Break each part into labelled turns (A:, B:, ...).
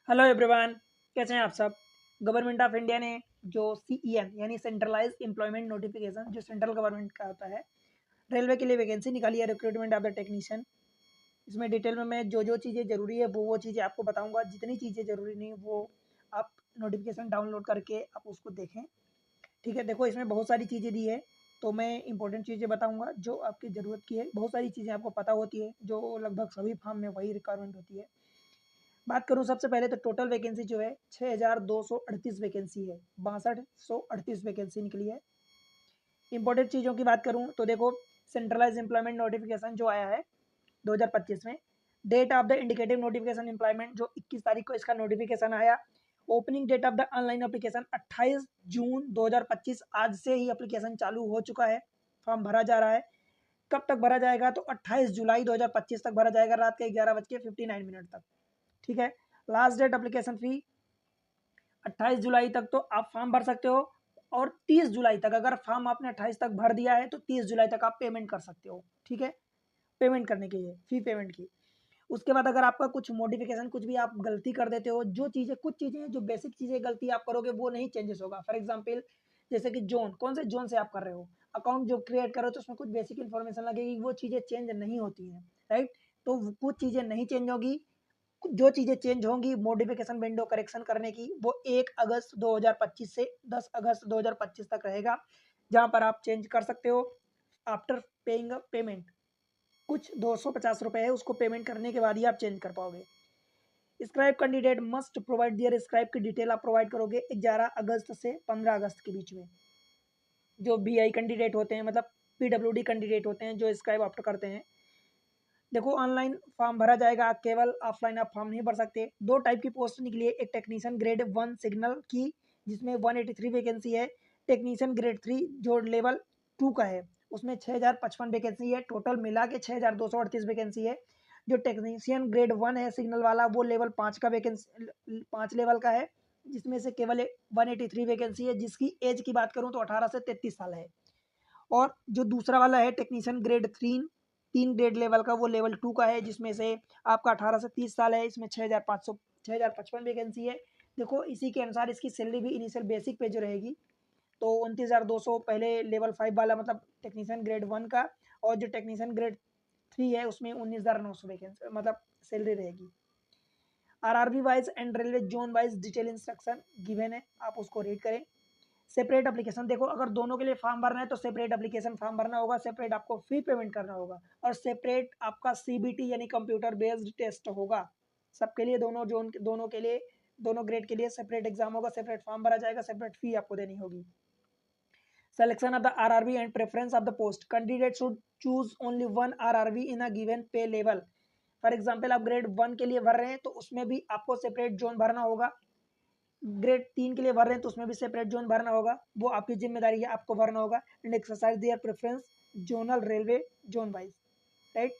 A: Hello everyone, कैसे हैं आप सब। गवर्नमेंट ऑफ इंडिया ने जो CEN यानी सेंट्रलाइज एम्प्लॉयमेंट नोटिफिकेशन जो सेंट्रल गवर्नमेंट का होता है, रेलवे के लिए वैकेंसी निकाली है रिक्रूटमेंट ऑफ द टेक्नीशियन। इसमें डिटेल में मैं जो चीज़ें ज़रूरी है वो चीज़ें आपको बताऊंगा। जितनी चीज़ें ज़रूरी नहीं वो आप नोटिफिकेशन डाउनलोड करके आप उसको देखें। ठीक है, देखो इसमें बहुत सारी चीज़ें दी है, तो मैं इंपॉर्टेंट चीज़ें बताऊँगा जो आपकी ज़रूरत की है। बहुत सारी चीज़ें आपको पता होती है जो लगभग सभी फॉर्म में वही रिक्वायरमेंट होती है। बात करूं सबसे पहले तो टोटल वैकेंसी जो है 6238 वैकेंसी है, 6238 वैकेंसी निकली है। इंपॉर्टेंट चीज़ों की बात करूं तो देखो, सेंट्रलाइज एम्प्लॉयमेंट नोटिफिकेशन जो आया है 2025 में, date of the indicative notification employment जो 21 तारीख को इसका नोटिफिकेशन आया। Opening date of the online application 28 June 2025, आज से ही एप्लीकेशन चालू हो चुका है, फॉर्म भरा जा रहा है। कब तक भरा जाएगा तो 28 जुलाई 2025 तक भरा जाएगा, रात के 11:59 तक। ठीक है, लास्ट डेट एप्लीकेशन फी 28 जुलाई तक तो आप फॉर्म भर सकते हो, और 30 जुलाई तक अगर फॉर्म आपने 28 तक भर दिया है तो 30 जुलाई तक आप पेमेंट कर सकते हो। ठीक है, पेमेंट करने के लिए फी पेमेंट की। उसके बाद अगर आपका कुछ मॉडिफिकेशन कुछ भी आप गलती कर देते हो, जो चीज़ें कुछ चीज़ें जो बेसिक चीज़ें गलती आप करोगे वो नहीं चेंजेस होगा। फॉर एग्जांपल जैसे कि जोन, कौन से जोन से आप कर रहे हो, अकाउंट जो क्रिएट कर रहे हो तो उसमें कुछ बेसिक इन्फॉर्मेशन लगेगी, वो चीज़ें चेंज नहीं होती हैं। राइट, तो कुछ चीज़ें नहीं चेंज होगी। जो चीज़ें चेंज होंगी मॉडिफिकेशन विंडो करेक्शन करने की, वो 1 अगस्त 2025 से 10 अगस्त 2025 तक रहेगा, जहां पर आप चेंज कर सकते हो आफ्टर पेइंग पेमेंट। कुछ 250 रुपये है, उसको पेमेंट करने के बाद ही आप चेंज कर पाओगे। स्क्राइब कैंडिडेट मस्ट प्रोवाइड दियर स्क्राइब की डिटेल आप प्रोवाइड करोगे 11 अगस्त से 15 अगस्त के बीच में। जो BI कैंडिडेट होते हैं, मतलब PWD कैंडिडेट होते हैं जो स्क्राइब ऑप्ट करते हैं, देखो ऑनलाइन फॉर्म भरा जाएगा, केवल ऑफलाइन आप फॉर्म नहीं भर सकते। दो टाइप की पोस्ट निकली है, एक टेक्नीशियन ग्रेड 1 सिग्नल की जिसमें 183 वैकेंसी है। टेक्नीशियन ग्रेड 3 जो लेवल 2 का है उसमें 6055 वैकेंसी है, टोटल मिला के 6238 वैकेंसी है। जो टेक्नीशियन ग्रेड 1 है सिग्नल वाला, वो लेवल 5 का वैकेंसी 5 लेवल का है, जिसमें से केवल 183 वैकेंसी है, जिसकी एज की बात करूँ तो 18 से 33 साल है। और जो दूसरा वाला है टेक्नीशियन ग्रेड 3 ग्रेड लेवल का, वो लेवल 2 का है, जिसमें से आपका 18 से 30 साल है। इसमें 6555 वैकेंसी है। देखो इसी के अनुसार इसकी सैलरी भी इनिशियल बेसिक पे जो रहेगी तो 29,200 पहले लेवल 5 वाला, मतलब टेक्नीशियन ग्रेड 1 का, और जो टेक्नीशियन ग्रेड 3 है उसमें 19,900 वैकेंसी मतलब सैलरी रहेगी। RRB wise and railway zone wise detail instruction given है, आप उसको रीड करें। सेपरेट एप्लीकेशन, देखो अगर दोनों के लिए फॉर्म भरना है तो सेपरेट एप्लीकेशन फॉर्म भरना होगा, सेपरेट आपको फी पेमेंट करना होगा, और सेपरेट आपका CBT यानी कंप्यूटर बेस्ड टेस्ट होगा सबके लिए। दोनों जोन, दोनों के लिए, दोनों ग्रेड के लिए सेपरेट एग्जाम होगा, सेपरेट फॉर्म भरा जाएगा, सेपरेट फी आपको देनी होगी। Selection of the RRB and preference of the post. Candidate should choose only one RRB in a given pay level. For example आप ग्रेड 1 के लिए भर रहे हैं तो उसमें भी आपको सेपरेट जोन भरना होगा, ग्रेड 3 के लिए भर रहे हैं तो उसमें भी सेपरेट जोन भरना होगा, वो आपकी जिम्मेदारी है, आपको भरना होगा। And exercise their preference zonal railway zone wise. Right,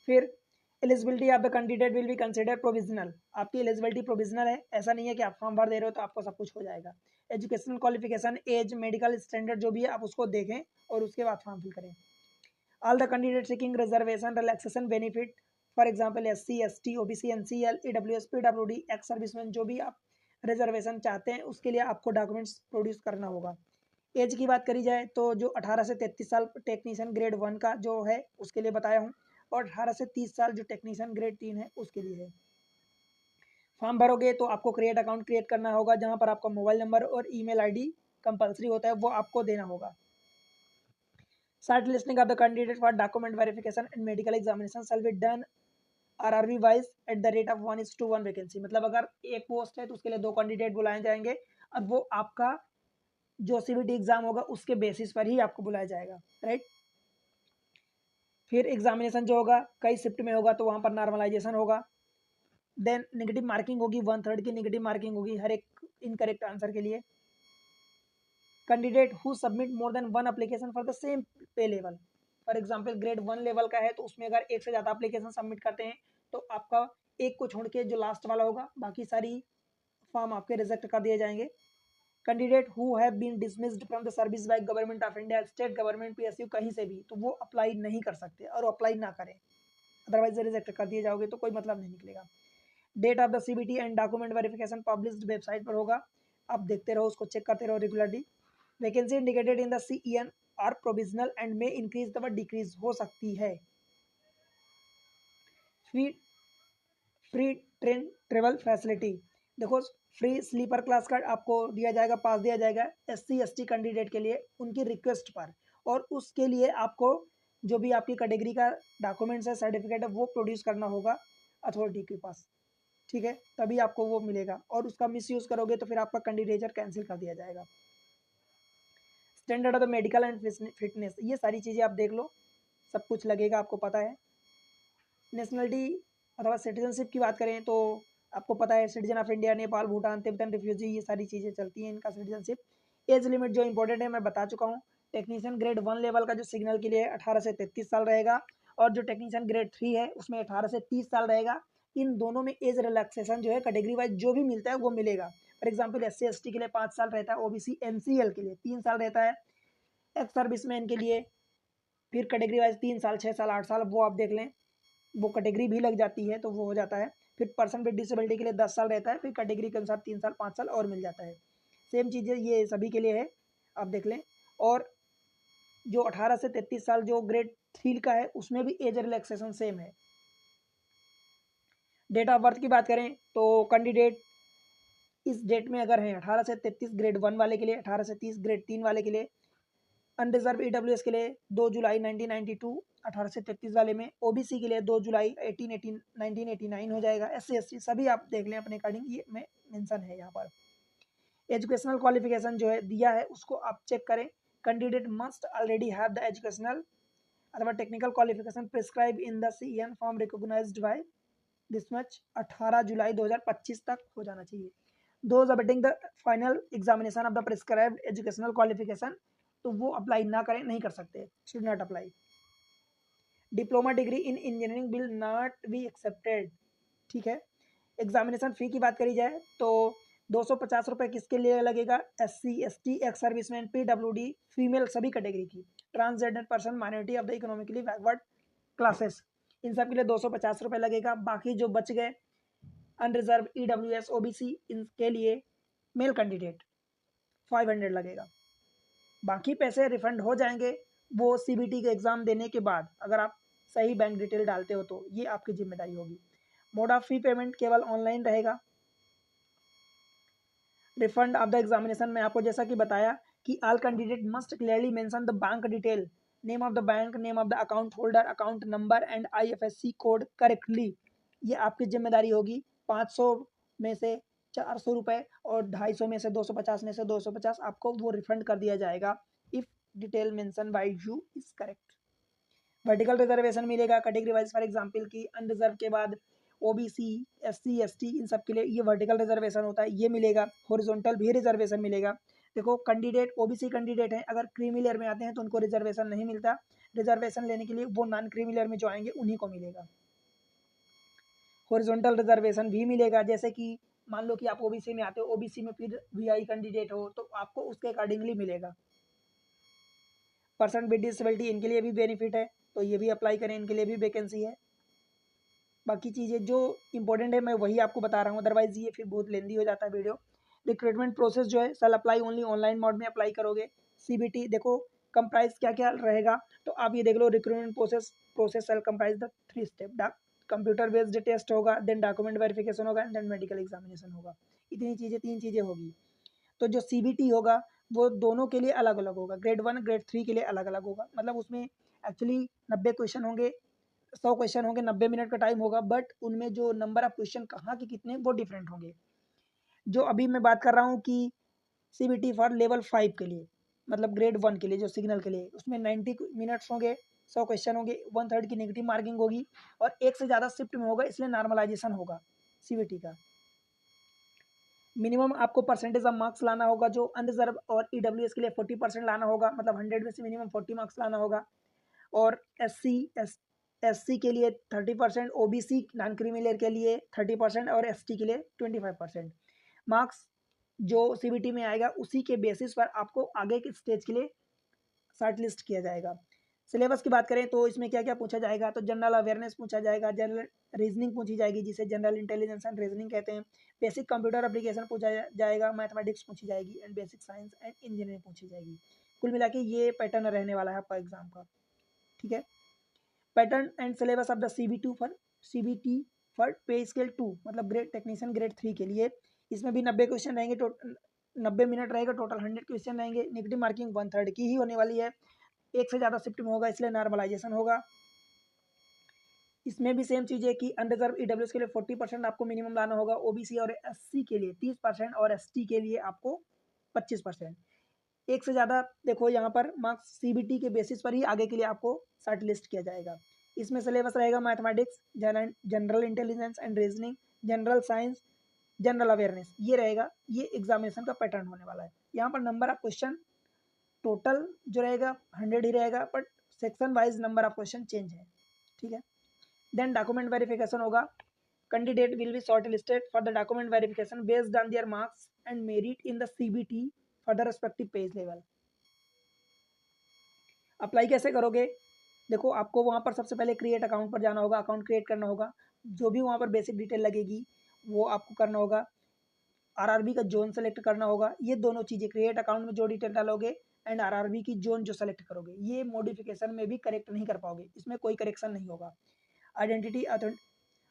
A: फिर eligibility of the candidate will be consider provisional. आपकी एलिजिबिलिटी प्रोविजनल है, ऐसा नहीं है कि आप फॉर्म भर दे रहे हो तो आपको सब कुछ हो जाएगा। Educational qualification, age, medical standard जो भी है आप उसको देखें और उसके बाद फॉर्म फिल करें। All the candidate seeking reservation relaxation benefit, for example SC ST OBC NCL EWS PWD ex serviceman, जो भी आप रिजर्वेशन चाहते हैं उसके लिए आपको डॉक्यूमेंट्स प्रोड्यूस करना होगा। एज की बात करी जाए तो जो 18 से 33 साल टेक्नीशियन ग्रेड 1 का जो है उसके लिए बताया हूँ, और 18 से 30 साल जो टेक्नीशियन ग्रेड 3 है उसके लिए है। फॉर्म भरोगे तो आपको क्रिएट अकाउंट क्रिएट करना होगा, जहाँ पर आपका मोबाइल नंबर और ईमेल आईडी कंपलसरी होता है, वो आपको देना होगा। Short listing of the candidate for document verification and medical examination shall be done RRB wise at the rate of 1:1 vacancy. मतलब अगर एक पोस्ट है तो उसके लिए 2 कैंडिडेट बुलाए जाएंगे, अब वो आपका जो CBT एग्जाम होगा उसके बेसिस पर ही आपको बुलाया जाएगा। राइट, फिर एग्जामिनेशन जो होगा कई शिफ्ट में होगा तो वहाँ पर नॉर्मलाइजेशन होगा। देन नेगेटिव मार्किंग होगी, 1/3 की नेगेटिव मार्किंग होगी हर एक इनकरेक्ट आंसर के लिए। Candidate who submit more than 1 application for the same pay level, for example grade 1 level का है तो उसमें अगर एक से ज़्यादा एप्लीकेशन सबमिट करते हैं तो आपका एक को छोड़ के जो लास्ट वाला होगा बाकी सारी फॉर्म आपके रिजेक्ट कर दिए जाएंगे। Candidate who have been dismissed from the service by government of India, state government, PSU कहीं से भी, तो वो अप्लाई नहीं कर सकते और अप्लाई ना करें, अदरवाइज रिजेक्ट कर दिए जाओगे तो कोई मतलब नहीं निकलेगा। Date of the CBT and document verification published website पर होगा, आप देखते रहो, उसको चेक करते रहो regularly. Vacancy indicated in the CEN are provisional and may increase the decrease हो सकती है। Free free train travel facility, देखो फ्री स्लीपर क्लास का आपको दिया जाएगा, पास दिया जाएगा SC ST कैंडिडेट के लिए उनकी रिक्वेस्ट पर, और उसके लिए आपको जो भी आपकी कैटेगरी का डॉक्यूमेंट्स है, सर्टिफिकेट है, वो प्रोड्यूस करना होगा अथॉरिटी के पास, ठीक है, तभी आपको वो मिलेगा, और उसका मिसयूज करोगे तो फिर आपका कैंडिडेचर कैंसिल कर दिया जाएगा। Standard of the medical and fitness, ये सारी चीज़ें आप देख लो, सब कुछ लगेगा, आपको पता है। नेशनलिटी अथवा सिटीजनशिप की बात करें तो आपको पता है citizen of India, Nepal, Bhutan, Tibetan refugee, ये सारी चीज़ें चलती हैं इनका सिटीजनशिप। एज लिमिट जो इंपॉर्टेंट है मैं बता चुका हूँ। टेक्नीशियन ग्रेड 1 लेवल का जो सिग्नल के लिए 18 से 33 साल रहेगा, और जो टेक्नीशियन ग्रेड 3 है उसमें 18 से 30 साल रहेगा। इन दोनों में एज रिलैक्सेशन जो है कैटेगरी वाइज जो भी मिलता है वो मिलेगा। फॉर एग्जाम्पल SC ST के लिए 5 साल रहता है, OBC NCL के लिए 3 साल रहता है, एक्स सर्विसमैन के लिए फिर कैटेगरी वाइज 3 साल, 6 साल, 8 साल, वो आप देख लें, वो कैटेगरी भी लग जाती है तो वो हो जाता है। फिर पर्सन विद डिसेबिलिटी के लिए 10 साल रहता है, फिर कैटेगरी के अनुसार 3 साल, 5 साल और मिल जाता है। सेम चीज़ें ये सभी के लिए है, आप देख लें। और जो 18 से 33 साल जो ग्रेड 3 का है उसमें भी एज रिलैक्सेशन सेम है। डेट ऑफ बर्थ की बात करें तो कैंडिडेट इस डेट में अगर है 18 से 33 ग्रेड 1 वाले के लिए, 18 से 30 ग्रेड 3 वाले के लिए, अनरिजर्व EWS के लिए 2 जुलाई 1992 18 से 33 वाले में, OBC के लिए 2 जुलाई 1989 हो जाएगा, SC ST सभी आप देख लें अपने अकॉर्डिंग, ये में मेंशन है यहाँ पर। एजुकेशनल क्वालिफिकेशन जो है दिया है उसको आप चेक करें। Candidate must already have the educational अथवा technical qualification prescribe in the CEN form recognized by this much 18 जुलाई 2025 तक हो जाना चाहिए। Those awaiting the final examination of the prescribed educational qualification, तो वो अप्लाई ना करें, नहीं कर सकते, should not apply. Diploma degree in engineering will not be accepted, ठीक है। एग्जामिनेशन फी की बात करी जाए तो 250 रुपये किसके लिए लगेगा, SC ST ex serviceman, PWD, female सभी कैटेगरी की, transgender person, minority of the economically backward classes, इन सब के लिए 250 रुपये लगेगा। बाकी जो बच गए अनरिजर्व EWS OBC, इनके लिए मेल कैंडिडेट 500 लगेगा। बाकी पैसे रिफंड हो जाएंगे वो CBT के एग्ज़ाम देने के बाद, अगर आप सही बैंक डिटेल डालते हो तो ये आपकी जिम्मेदारी होगी। मोड ऑफ फी पेमेंट केवल ऑनलाइन रहेगा। रिफंड ऑफ द एग्जामिनेशन में आपको जैसा कि बताया कि all candidate must clearly mention the bank detail, name of the bank, name of the account holder, account number and IFSC code correctly, ये आपकी जिम्मेदारी होगी। 500 में से 400 रुपये और 250 में से 250 में से 250 आपको वो रिफंड कर दिया जाएगा if detail mention by you is correct. Vertical reservation मिलेगा कैटेगरी वाइज, फॉर एग्जांपल की अनरिजर्व के बाद OBC SC ST इन सब के लिए ये वर्टिकल रिजर्वेशन होता है, ये मिलेगा। हॉरिजॉन्टल भी रिजर्वेशन मिलेगा। देखो कैंडिडेट OBC कैंडिडेट हैं, अगर क्रीमी लेयर में आते हैं तो उनको रिजर्वेशन नहीं मिलता, रिजर्वेशन लेने के लिए वो नॉन क्रीमी लेयर में जो आएंगे उन्हीं को मिलेगा। हॉरिजॉन्टल रिजर्वेशन भी मिलेगा, जैसे कि मान लो कि आप OBC में आते हो, OBC में फिर VI कैंडिडेट हो तो आपको उसके अकॉर्डिंगली मिलेगा। पर्सन विद डिसेबिलिटी इनके लिए भी बेनिफिट है, तो ये भी अप्लाई करें, इनके लिए भी वैकेंसी है। बाकी चीज़ें जो इंपॉर्टेंट है मैं वही आपको बता रहा हूँ, अदरवाइज ये फिर बहुत लेंदी हो जाता है वीडियो। रिक्रूटमेंट प्रोसेस जो है shall apply only online mode में अप्लाई करोगे। CBT देखो कंप्राइज क्या क्या रहेगा, तो आप ये देख लो, recruitment process shall comprise the 3 step, computer based test होगा, देन डॉक्यूमेंट वेरिफिकेशन होगा, देन मेडिकल एग्जामिनेशन होगा। इतनी चीज़ें, 3 चीज़ें होगी। तो जो CBT होगा वो दोनों के लिए अलग अलग होगा, ग्रेड 1 ग्रेड 3 के लिए अलग अलग होगा, मतलब उसमें एक्चुअली 90 क्वेश्चन होंगे, 100 क्वेश्चन होंगे, 90 मिनट का टाइम होगा, बट उनमें जो नंबर ऑफ क्वेश्चन कहाँ के कितने वो डिफरेंट होंगे। जो अभी मैं बात कर रहा हूँ कि CBT फॉर लेवल 5 के लिए, मतलब ग्रेड 1 के लिए जो सिग्नल के लिए, उसमें 90 मिनट्स होंगे, 100 क्वेश्चन होंगे, 1/3 की नेगेटिव मार्किंग होगी, और एक से ज़्यादा शिफ्ट में होगा, इसलिए नॉर्मलाइजेशन होगा CBT का। मिनिमम आपको परसेंटेज ऑफ मार्क्स लाना होगा, जो अनरिजर्व और EWS के लिए 40% लाना होगा, मतलब 100 में से मिनिमम 40 मार्क्स लाना होगा। और SC के लिए 30%, OBC नॉन क्रीमी लेयर के लिए 30% और ST के लिए 25%। मार्क्स जो CBT में आएगा उसी के बेसिस पर आपको आगे के स्टेज के लिए शॉर्ट लिस्ट किया जाएगा। सिलेबस की बात करें तो इसमें क्या क्या पूछा जाएगा, तो जनरल अवेयरनेस पूछा जाएगा, जनरल रीजनिंग पूछी जाएगी जिसे जनरल इंटेलिजेंस एंड रीजनिंग कहते हैं, बेसिक कंप्यूटर एप्लीकेशन पूछा जाएगा, मैथमेटिक्स पूछी जाएगी and basic science and engineering पूछी जाएगी। कुल मिला के ये पैटर्न रहने वाला है आपका एग्जाम का, ठीक है। Pattern and syllabus of the CBT for पे स्केल 2 मतलब ग्रेड टेक्नीशियन ग्रेड 3 के लिए। इसमें भी 90 क्वेश्चन रहेंगे, टोटल 90 मिनट रहेगा, टोटल 100 क्वेश्चन रहेंगे। नेगेटिव मार्किंग 1/3 की ही होने वाली है, एक से ज़्यादा शिफ्ट में होगा इसलिए नॉर्मलाइजेशन होगा। इसमें भी सेम चीज़ है कि अनरिजर्व ईडब्ल्यूएस के लिए 40% आपको मिनिमम लाना होगा, ओबीसी और एससी के लिए 30% और एसटी के लिए आपको 25%। एक से ज़्यादा देखो यहाँ पर मार्क्स सीबीटी के बेसिस पर ही आगे के लिए आपको शॉर्ट लिस्ट किया जाएगा। इसमें सिलेबस रहेगा mathematics, general intelligence and reasoning, general science, general awareness, ये रहेगा। ये एग्जामिनेशन का पैटर्न होने वाला है। यहाँ पर नंबर ऑफ क्वेश्चन टोटल जो रहेगा 100 ही रहेगा, but section wise number of question change है, ठीक है। देन डॉक्यूमेंट वेरिफिकेशन होगा। Candidate will B short listed for the document verification based on their marks and merit in the CBT for the respective page level. Apply कैसे करोगे, देखो आपको वहाँ पर सबसे पहले क्रिएट अकाउंट पर जाना होगा, अकाउंट क्रिएट करना होगा, जो भी वहाँ पर बेसिक डिटेल लगेगी वो आपको करना होगा। आरआरबी का जोन सेलेक्ट करना होगा। ये दोनों चीज़ें क्रिएट अकाउंट में जो डिटेल डालोगे एंड आरआरबी की जोन जो सेलेक्ट करोगे, ये मॉडिफिकेशन में भी करेक्ट नहीं कर पाओगे, इसमें कोई करेक्शन नहीं होगा। आइडेंटिटी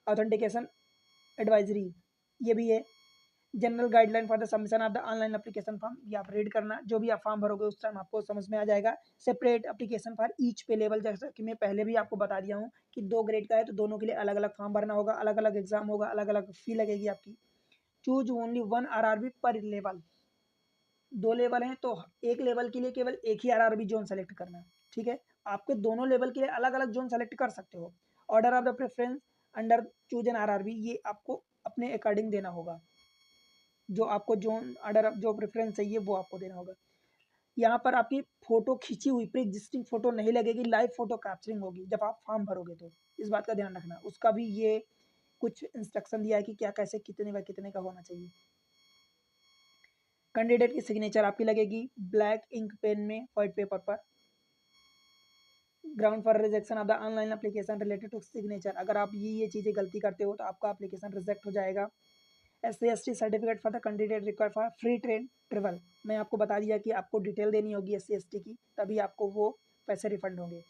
A: ऑथेंटिकेशन एडवाइजरी ये भी है। General guideline for the submission of the online application form, ये आप रीड करना, जो भी आप फॉर्म भरोगे उस टाइम आपको समझ में आ जाएगा। सेपरेट एप्लीकेशन फॉर ईच पे लेवल, जैसा कि मैं पहले भी आपको बता दिया हूँ कि 2 ग्रेड का है तो दोनों के लिए अलग अलग फॉर्म भरना होगा, अलग अलग एग्जाम होगा, अलग अलग फी लगेगी आपकी। चूज ओनली 1 आरआरबी पर लेवल, 2 लेवल हैं तो एक लेवल के लिए केवल एक ही आरआरबी जोन सेलेक्ट करना है, ठीक है। आपके दोनों लेवल के लिए अलग अलग जोन सेलेक्ट कर सकते हो। Order of the preference under choose an RRB, ये आपको अपने अकॉर्डिंग देना होगा, जो आपको जोन ऑर्डर जो प्रेफरेंस चाहिए वो आपको देना होगा। यहाँ पर आपकी फोटो खींची हुई प्री एग्जिस्टिंग फोटो नहीं लगेगी, लाइव फोटो कैप्चरिंग होगी जब आप फॉर्म भरोगे, तो इस बात का ध्यान रखना। उसका भी ये कुछ इंस्ट्रक्शन दिया है कि क्या कैसे कितने बाय कितने का होना चाहिए। कैंडिडेट की सिग्नेचर आपकी लगेगी ब्लैक इंक पेन में व्हाइट पेपर पर। Ground for rejection of the online application related to signature, अगर आप ये चीज़ें गलती करते हो तो आपका एप्लीकेशन रिजेक्ट हो जाएगा। SC/ST certificate for the candidate require for free train travel, मैं आपको बता दिया कि आपको डिटेल देनी होगी SC/ST की, तभी आपको वो पैसे रिफंड होंगे,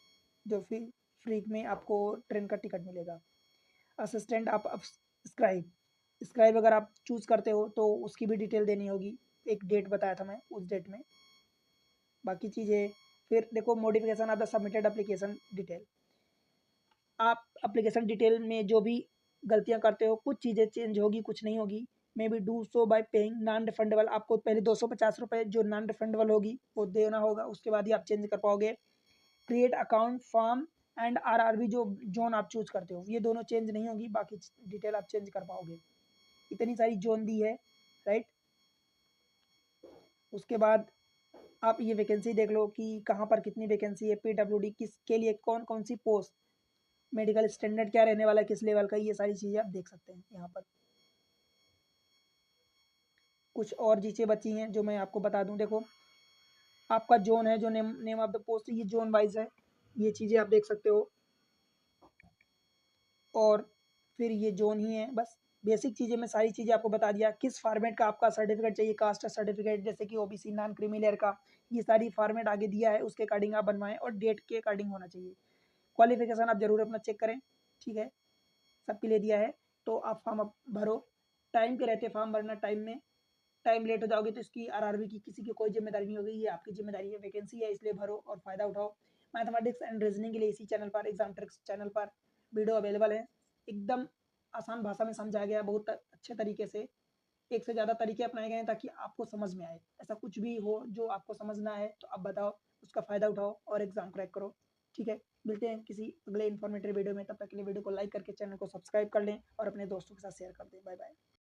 A: जो फ्री में आपको ट्रेन का टिकट मिलेगा। असिस्टेंट आप स्क्राइब, स्क्राइब अगर आप चूज़ करते हो तो उसकी भी डिटेल देनी होगी, एक डेट बताया था मैं, उस डेट में। बाकी चीज़ें फिर देखो modification of the submitted application detail, आप एप्लीकेशन डिटेल में जो भी गलतियां करते हो कुछ चीज़ें चेंज होगी कुछ नहीं होगी। May be do so bye paying non refundable, आपको पहले 250 रुपये जो नॉन रिफंडेबल होगी वो देना होगा, उसके बाद ही आप चेंज कर पाओगे। Create account form and RRB जो जोन आप चूज करते हो ये दोनों चेंज नहीं होगी, बाकी डिटेल आप चेंज कर पाओगे। इतनी सारी जोन दी है, राइट। उसके बाद आप ये वैकेंसी देख लो कि कहाँ पर कितनी वैकेंसी है, PWD किसके लिए, कौन कौन सी पोस्ट, मेडिकल स्टैंडर्ड क्या रहने वाला है, किस लेवल का, ये सारी चीज़ें आप देख सकते हैं यहाँ पर। कुछ और चीज़ें बची हैं जो मैं आपको बता दूं, देखो आपका जोन है, जो नेम ऑफ द पोस्ट, ये जोन वाइज है, ये चीज़ें आप देख सकते हो। और फिर ये जोन ही है, बस बेसिक चीज़ें मैं सारी चीज़ें आपको बता दिया। किस फॉर्मेट का आपका सर्टिफिकेट चाहिए, कास्ट सर्टिफिकेट जैसे कि ओबीसी नॉन क्रीमी लेयर का, ये सारी फॉर्मेट आगे दिया है, उसके अकॉर्डिंग आप बनवाएं और डेट के अकॉर्डिंग होना चाहिए। क्वालिफिकेशन आप जरूर अपना चेक करें, ठीक है, सबके लिए दिया है। तो आप फॉर्म भरो, टाइम के रहते फॉर्म भरना, टाइम में टाइम लेट हो जाओगे तो इसकी आरआरबी की किसी की कोई जिम्मेदारी नहीं होगी, ये आपकी जिम्मेदारी है। वैकेंसी है इसलिए भरो और फायदा उठाओ। मैथमेटिक्स एंड रीजनिंग के लिए इसी चैनल पर, एग्जाम ट्रिक्स चैनल पर वीडियो अवेलेबल है, एकदम आसान भाषा में समझाया गया, बहुत अच्छे तरीके से। एक से ज़्यादा तरीके अपनाए गए हैं ताकि आपको समझ में आए। ऐसा कुछ भी हो जो आपको समझ ना आए तो आप बताओ, उसका फ़ायदा उठाओ और एग्जाम क्रैक करो, ठीक है। मिलते हैं किसी अगले इन्फॉर्मेटिव वीडियो में, तब तक के लिए वीडियो को लाइक करके चैनल को सब्सक्राइब कर लें और अपने दोस्तों के साथ शेयर कर दें। Bye bye.